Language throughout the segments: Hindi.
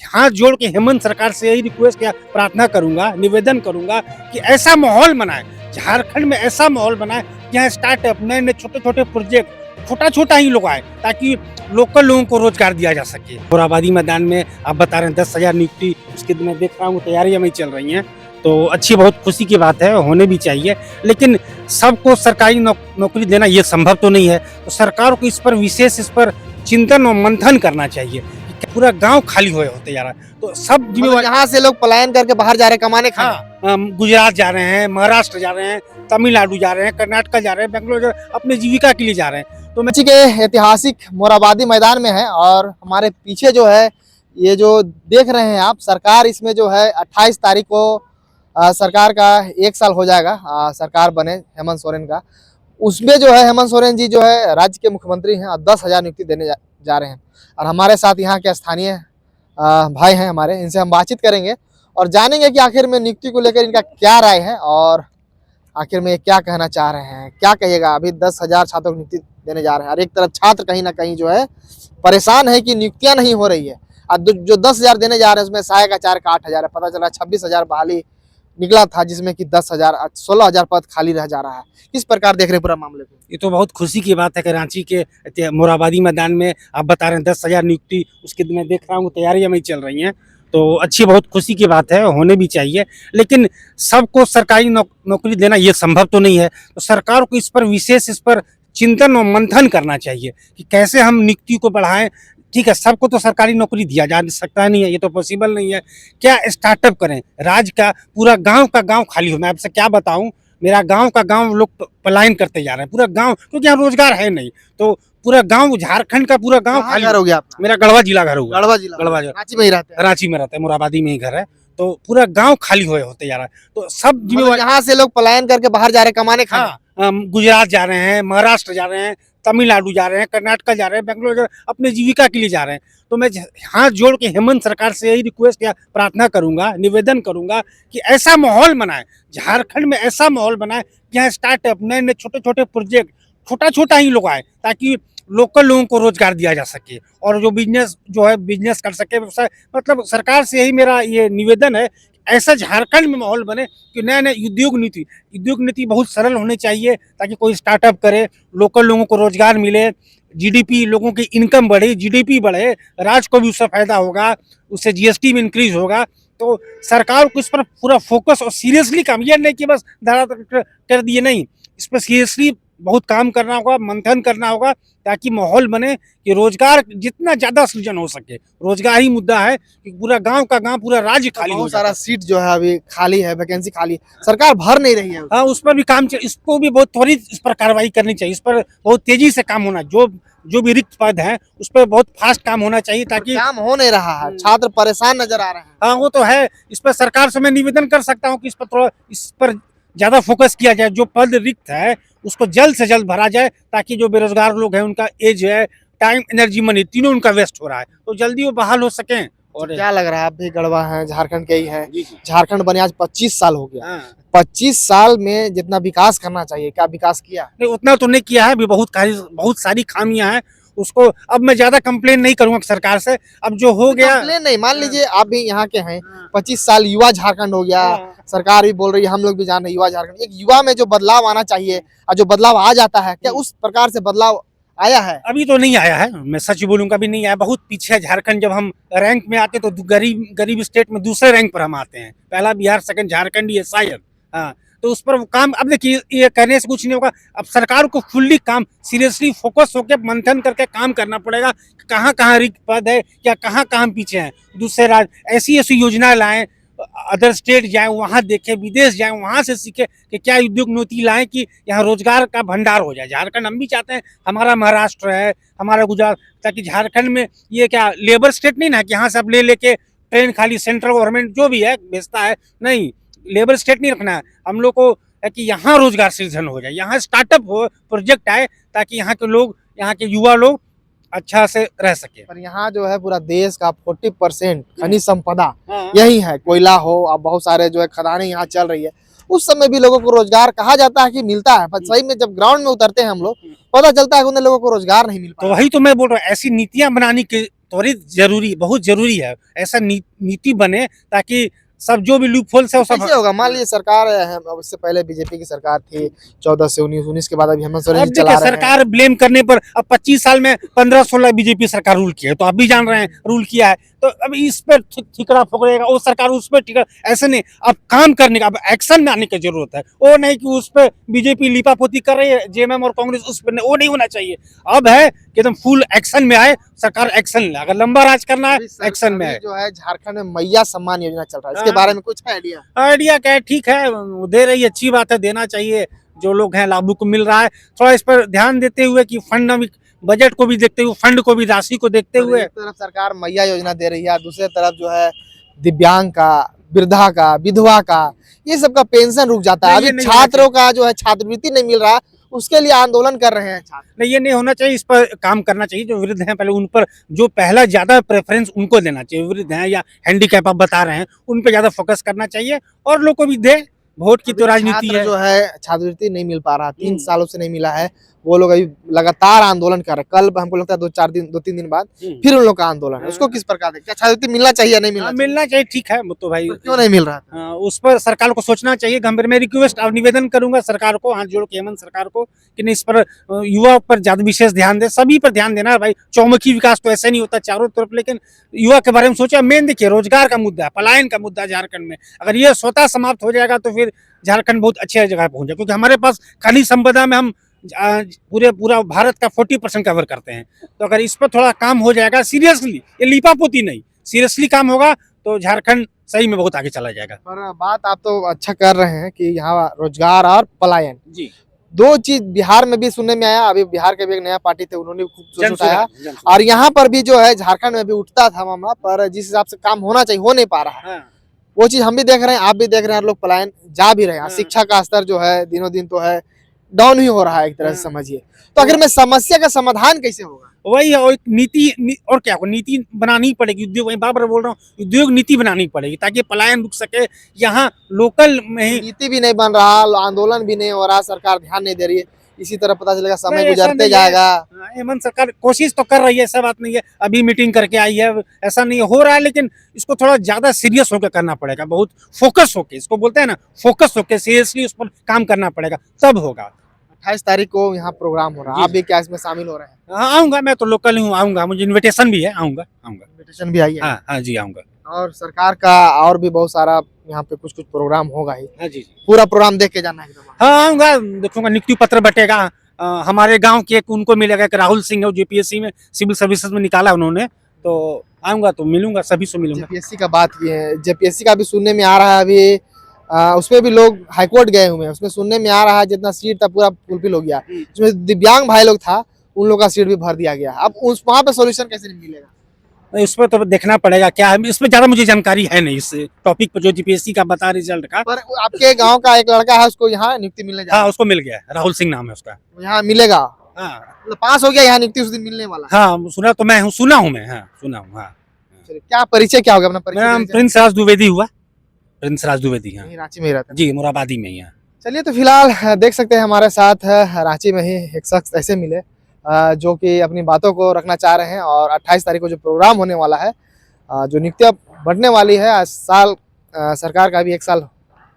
हाथ जोड़ के हेमंत सरकार से यही रिक्वेस्ट या प्रार्थना करूंगा, निवेदन करूंगा कि ऐसा माहौल बनाए, झारखंड में ऐसा माहौल बनाए कि यहाँ स्टार्टअप नए-नए छोटे-छोटे प्रोजेक्ट छोटा-छोटा ही लोग आए ताकि लोकल लोगों को रोजगार दिया जा सके। मोराबादी मैदान में आप बता रहे हैं 10,000 नियुक्ति, उसके मैं देख रहा हूँ तैयारियां में चल रही हैं, तो अच्छी बहुत खुशी की बात है, होने भी चाहिए। लेकिन सबको सरकारी नौकरी देना ये संभव तो नहीं है, तो सरकार को इस पर चिंतन और मंथन करना चाहिए। पूरा गांव खाली होते जा रहा है, तो सब मतलब यहाँ से लोग पलायन करके बाहर जा रहे हैं कमाने खाने। हाँ, गुजरात जा रहे हैं, महाराष्ट्र जा रहे हैं, तमिलनाडु जा रहे हैं, कर्नाटक जा रहे हैं, बेंगलोर अपने जीविका के लिए जा रहे हैं। तो रांची के ऐतिहासिक मोराबादी मैदान में है और हमारे पीछे जो है ये जो देख रहे हैं आप, सरकार इसमें जो है 28 तारीख को सरकार का 1 साल हो जाएगा, सरकार बने हेमंत सोरेन का। उसमें जो है हेमंत सोरेन जी जो है राज्य के मुख्यमंत्री हैं और 10,000 नियुक्ति देने जा रहे हैं। और हमारे साथ यहाँ के स्थानीय भाई हैं हमारे, इनसे हम बातचीत करेंगे और जानेंगे कि आखिर में नियुक्ति को लेकर इनका क्या राय है और आखिर में क्या कहना चाह रहे हैं। क्या कहिएगा, अभी 10,000 छात्रों को नियुक्ति देने जा रहे हैं और एक तरफ छात्र कहीं ना कहीं जो है परेशान है कि नियुक्तियां नहीं हो रही है। और जो 10,000 देने जा रहे हैं उसमें सहायक आचार्य का 8,000 है, पता चला 26,000 बहाली निकला था जिसमें कि 16,000 पद खाली रह जा रहा है। किस प्रकार देख रहे हैं पूरा मामले को? ये तो बहुत खुशी की बात है कि रांची के मोराबादी मैदान में आप बता रहे हैं 10,000 नियुक्ति, उसके मैं देख रहा हूँ तैयारियां में चल रही हैं, तो अच्छी बहुत खुशी की बात है, होने भी चाहिए। लेकिन सबको सरकारी नौकरी देना ये संभव तो नहीं है, तो सरकार को इस पर चिंतन और मंथन करना चाहिए कि कैसे हम नियुक्ति को बढ़ाएं। ठीक है, सबको तो सरकारी नौकरी दिया जा सकता नहीं है, ये तो पॉसिबल नहीं है। क्या स्टार्टअप करें, राज्य का पूरा का गांव खाली हो। मैं आपसे क्या बताऊं, मेरा गांव का गांव लोग पलायन करते जा रहे हैं, पूरा गांव, क्योंकि यहाँ रोजगार है नहीं, तो पूरा गांव, झारखंड का पूरा गांव खाली हो गया। मेरा गढ़वा जिला घर हुआ, गढ़वा जिला रांची में ही रहते हैं। रांची में रहता है, मोराबादी में ही घर है, तो पूरा गांव खाली होते जा रहा है। तो सब मतलब यहाँ से लोग पलायन करके बाहर जा रहे हैं कमाने खाने। गुजरात जा रहे हैं, महाराष्ट्र जा रहे हैं, तमिलनाडु जा रहे हैं, कर्नाटक जा रहे हैं, बेंगलोर अपने जीविका के लिए जा रहे हैं। तो मैं हाथ जोड़ के हेमंत सरकार से यही रिक्वेस्ट या प्रार्थना करूंगा, निवेदन करूंगा कि ऐसा माहौल बनाए, झारखंड में ऐसा माहौल बनाए कि यहाँ स्टार्टअप नए-नए छोटे-छोटे प्रोजेक्ट छोटा-छोटा ही लोग आए ताकि लोकल लोगों को रोजगार दिया जा सके और जो बिजनेस कर सके, व्यवसाय। मतलब सरकार से यही मेरा ये निवेदन है, ऐसा झारखंड में माहौल बने कि नए-नए उद्योग नीति बहुत सरल होनी चाहिए ताकि कोई स्टार्टअप करे, लोकल लोगों को रोजगार मिले, जीडीपी, लोगों की इनकम बढ़े, जीडीपी बढ़े, राज्य को भी उससे फायदा होगा, उससे जीएसटी में इंक्रीज होगा। तो सरकार को इस पर पूरा फोकस और सीरियसली काम, ये नहीं कि बस धरा कर दिए, नहीं, इस पर सीरियसली बहुत काम करना होगा, मंथन करना होगा ताकि माहौल बने कि रोजगार जितना ज्यादा सृजन हो सके। रोजगार ही मुद्दा है कि पूरा गांव का गांव, पूरा राज्य खाली हो। बहुत सारा सीट जो है अभी खाली है, वैकेंसी खाली, सरकार भर नहीं रही है। हाँ, उस पर भी काम, इसको भी बहुत त्वरित इस पर कार्रवाई करनी चाहिए, इस पर बहुत तेजी से काम होना, जो भी रिक्त पद है उस पर बहुत फास्ट काम होना चाहिए ताकि काम हो नहीं रहा है, छात्र परेशान नजर आ रहे हैं। हाँ, वो तो है। इस पर सरकार से मैं निवेदन कर सकता हूँ कि इस पर ज्यादा फोकस किया जाए, जो पद रिक्त है उसको जल्द से जल्द भरा जाए ताकि जो बेरोजगार लोग हैं, उनका एज है, टाइम, एनर्जी, मनी तीनों उनका वेस्ट हो रहा है, तो जल्दी वो बहाल हो सकें। और क्या लग रहा है, आप भी गढ़वा हैं, झारखंड के ही हैं, झारखंड बने आज 25 साल हो गया। हाँ। 25 साल में जितना विकास करना चाहिए, क्या विकास किया? नहीं, उतना तो नहीं किया है, अभी बहुत सारी खामियां हैं। उसको अब मैं ज्यादा कंप्लेन नहीं करूंगा सरकार से, अब जो हो गया। कंप्लेन नहीं, मान लीजिए आप भी यहाँ के हैं, 25 साल युवा झारखंड हो गया, सरकार भी बोल रही है, हम लोग भी जान रहे हैं युवा झारखंड। एक युवा में जो बदलाव आना चाहिए और जो बदलाव आ जाता है, क्या उस प्रकार से बदलाव आया है? अभी तो नहीं आया है, मैं सच बोलूंगा, भी नहीं आया, बहुत पीछे है झारखंड। जब हम रैंक में आते तो गरीब स्टेट में दूसरे रैंक पर हम आते हैं, पहला बिहार, सेकंड झारखंड, ये शायद। हाँ, तो उस पर काम, अब देखिए ये करने से कुछ नहीं होगा। अब सरकार को फुल्ली काम, सीरियसली फोकस होकर मंथन करके काम करना पड़ेगा, कहाँ रिक्त पद है या कहाँ पीछे हैं। दूसरे राज्य ऐसी योजना लाएं, अदर स्टेट जाएं, वहाँ देखें, विदेश जाएं, वहाँ से सीखें कि क्या उद्योग नीति लाएं कि यहाँ रोजगार का भंडार हो जाए। झारखंड हम भी चाहते हैं, हमारा महाराष्ट्र है, हमारा गुजरात, ताकि झारखंड में ये क्या लेबर स्टेट नहीं ना कि यहाँ से अब लेके ट्रेन खाली सेंट्रल गवर्नमेंट जो भी है भेजता है, नहीं, लेबर स्टेट नहीं रखना है। हम लोग को है कि यहाँ रोजगार सृजन हो जाए, यहाँ स्टार्टअप हो, प्रोजेक्ट आए ताकि यहाँ के लोग, यहाँ के युवा लोग अच्छा से रह सके। पर यहाँ जो है पूरा देश का 40% खनिज संपदा यही है, कोयला हो, अब बहुत सारे जो है खदानें यहाँ चल रही है। उस समय भी लोगों को रोजगार कहा जाता है कि मिलता है, पर सही में जब ग्राउंड में उतरते हैं हम लोग, पता चलता है कि उन लोगों को रोजगार नहीं मिल पाता। तो वही तो मैं बोल रहा हूँ, ऐसी नीतियां बनाने की त्वरित जरूरी, बहुत जरूरी है, ऐसा नीति बने ताकि सब जो भी लूप होल्स है वो सब कैसे होगा? मान लीजिए सरकार है, अब इससे पहले बीजेपी की सरकार थी 14 से 19 के बाद अभी हेमंत सोरेन अब जी देखिए चला रहे हैं। सरकार ब्लेम करने पर अब 25 साल में 15-16 बीजेपी सरकार रूल किया है, तो आप भी जान रहे हैं रूल किया है, तो अब इस पर ठिकरा फोकड़ेगा वो सरकार, उस पर ठिकरा, ऐसे नहीं, अब काम करने का, अब एक्शन में आने की जरूरत है। वो नहीं कि उस पर बीजेपी लीपापोती कर रही है, जेएमएम और कांग्रेस उस पर वो नहीं होना चाहिए। अब है कि एकदम फुल एक्शन में आए, सरकार एक्शन ले, अगर लंबा राज करना है एक्शन में आए। जो है झारखंड में मैया सम्मान योजना चल रहा है, इसके हाँ। बारे में कुछ आइडिया? आइडिया क्या है, ठीक है, वो दे रही है, अच्छी बात है, देना चाहिए, जो लोग हैं लाभुक को मिल रहा है। थोड़ा इस पर ध्यान देते हुए कि फंड, बजट को भी देखते हुए, फंड को भी, राशि को देखते हुए। एक तरफ सरकार मैया योजना दे रही है, दूसरी तरफ जो है दिव्यांग का, वृद्धा का, विधवा का, ये सबका पेंशन रुक जाता है। नहीं, ये अभी नहीं होना छात्रों का जो है छात्रवृत्ति नहीं मिल रहा, उसके लिए आंदोलन कर रहे हैं छात्र। नहीं, ये नहीं होना चाहिए, इस पर काम करना चाहिए। जो वृद्ध हैं पहले उन पर जो पहला ज्यादा प्रेफरेंस उनको देना चाहिए, वृद्ध हैं या हैंडीकैप आप बता रहे हैं, उन पर ज्यादा फोकस करना चाहिए, और लोग को भी दे। वोट की तो राजनीति छात्र है। जो है छात्रवृत्ति नहीं मिल पा रहा, 3 सालों से नहीं मिला है, वो लोग अभी लगातार आंदोलन कर रहे हैं। कल हमको लगता है 2-3 दिन बाद फिर उन लोग का आंदोलन है। उसको किस प्रकार देखें? क्या छात्रवृत्ति मिलना चाहिए या नहीं मिलना चाहिए? मिलना चाहिए, ठीक है, वो तो भाई, तो क्यों नहीं मिल रहा? उस पर सरकार को सोचना चाहिए। गंभीर मैं रिक्वेस्ट और निवेदन करूंगा सरकार को, हाथ जोड़ के, हेमंत सरकार को, कि नहीं, इस पर युवा पर ज्यादा विशेष ध्यान दे, सभी पर ध्यान देना है भाई। चौमुखी विकास तो ऐसा नहीं होता चारों तरफ, लेकिन युवा के बारे में सोचा। मेन देखिए रोजगार का मुद्दा है, पलायन का मुद्दा झारखंड में, अगर ये स्वतः समाप्त हो जाएगा तो फिर झारखंड बहुत अच्छी जगह पहुंच जाए, क्योंकि हमारे पास खनिज संपदा में हम पूरा भारत का 40% कवर करते हैं। तो अगर इस पर थोड़ा काम हो जाएगा सीरियसली, ये लीपापोती नहीं, सीरियसली काम होगा तो झारखंड सही में बहुत आगे चला जाएगा। पर बात आप तो अच्छा कर रहे हैं कि यहाँ रोजगार और पलायन, जी, दो चीज बिहार में भी सुनने में आया। अभी बिहार के भी एक नया पार्टी थे, उन्होंने भी खूब सोच उठाया, जन और यहाँ पर भी जो है झारखंड में भी उठता था मामला, पर जिस हिसाब से काम होना चाहिए हो नहीं पा रहा है। हाँ। वो चीज हम भी देख रहे हैं, आप भी देख रहे हैं, लोग पलायन जा भी रहे हैं। हाँ। शिक्षा का स्तर जो है दिनों दिन तो है डाउन ही हो रहा है, एक तरह से हाँ। समझिए। तो आखिर में समस्या का समाधान कैसे होगा? वही है, और और क्या हो, नीति बनानी पड़ेगी। उद्योग, वही बार बोल रहा हूँ, उद्योग नीति बनानी पड़ेगी ताकि पलायन रुक सके। यहाँ लोकल में ही नीति भी नहीं बन रहा, आंदोलन भी नहीं हो रहा, सरकार ध्यान नहीं दे रही है। इसी तरह पता चलेगा समय नहीं, ऐसा गुजरते नहीं है। जाएगा। हेमंत सरकार कोशिश तो कर रही है, ऐसा बात नहीं है, अभी मीटिंग करके आई है, ऐसा नहीं हो रहा है, लेकिन इसको थोड़ा ज्यादा सीरियस होकर करना पड़ेगा, बहुत फोकस होके, इसको बोलते हैं ना, फोकस होके सीरियसली उस पर काम करना पड़ेगा, तब होगा। 28 तारीख को यहाँ प्रोग्राम हो रहा है, आप भी क्या इसमें शामिल हो रहे हैं? हाँ, आऊंगा, मैं तो लोकल हूँ, आऊंगा, मुझे इनविटेशन भी है, आऊंगा। इन्विटेशन भी आई है। हाँ हाँ जी, आऊंगा। और सरकार का और भी बहुत सारा यहाँ पे कुछ प्रोग्राम होगा ही, हाँ जी, पूरा प्रोग्राम देख के जाना है एकदम। हाँ आऊंगा, देखूंगा, नियुक्ति पत्र बटेगा। हमारे गांव के एक उनको मिलेगा, एक राहुल सिंह है, जेपीएससी में सिविल सर्विसेज में निकाला उन्होंने, तो आऊंगा तो मिलूंगा, सभी से मिलूंगा। जेपीएससी का बात की है, जेपीएससी का भी सुनने में आ रहा है अभी, उसमें भी लोग हाईकोर्ट गए हुए हैं। उसमें सुनने में आ रहा है जितना सीट था पूरा फुलफिल हो गया, जिसमें दिव्यांग भाई लोग था उन लोग का सीट भी भर दिया गया। अब उस वहाँ पे सोल्यूशन कैसे नहीं मिलेगा? इस पर तो देखना पड़ेगा क्या है, इसमें ज्यादा मुझे जानकारी है नहीं, इस टॉपिक पर जो जीपीएससी का बता रिजल्ट का। पर आपके गांव का एक लड़का है, उसको यहाँ नियुक्ति मिलने जा रहा हाँ, उसको मिल गया, राहुल सिंह नाम है उसका। है, यहाँ मिलेगा, हाँ मतलब पास हो गया, यहाँ नियुक्ति उस दिन मिलने वाला है। हाँ, सुना तो मैं हूँ, सुना हूँ मैं, हाँ सुना हूँ। हाँ, चलिए, क्या परिचय क्या होगा अपना मेरा नाम परिचय? प्रिंस राज द्विवेदी हुआ, प्रिंस राज द्विवेदी। हाँ यहीं रांची में ही रहता है। जी, मुराबादी में ही। हाँ। चलिए, तो फिलहाल देख सकते हैं हमारे साथ रांची में ही एक शख्स ऐसे मिले जो कि अपनी बातों को रखना चाह रहे हैं, और 28 तारीख को जो प्रोग्राम होने वाला है, जो नियुक्तियां बढ़ने वाली है, आज साल सरकार का भी 1 साल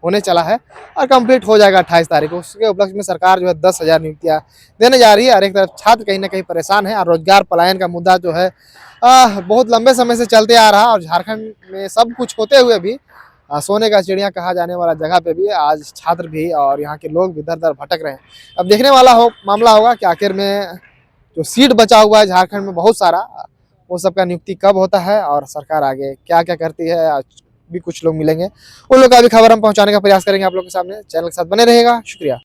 होने चला है और कंप्लीट हो जाएगा 28 तारीख को। उसके उपलक्ष्य में सरकार जो है 10,000 नियुक्तियां देने जा रही है, और एक तरफ छात्र कहीं ना कहीं परेशान है, और रोजगार पलायन का मुद्दा जो है बहुत लंबे समय से चलते आ रहा, और झारखंड में सब कुछ होते हुए भी सोने का चिड़िया कहा जाने वाला जगह पे भी आज छात्र भी और यहाँ के लोग भी इधर उधर भटक रहे हैं। अब देखने वाला मामला होगा कि आखिर में जो सीट बचा हुआ है झारखंड में बहुत सारा, वो सबका नियुक्ति कब होता है और सरकार आगे क्या क्या करती है। आज भी कुछ लोग मिलेंगे, उन लोग का भी खबर हम पहुंचाने का प्रयास करेंगे आप लोग के सामने। चैनल के साथ बने रहेगा, शुक्रिया।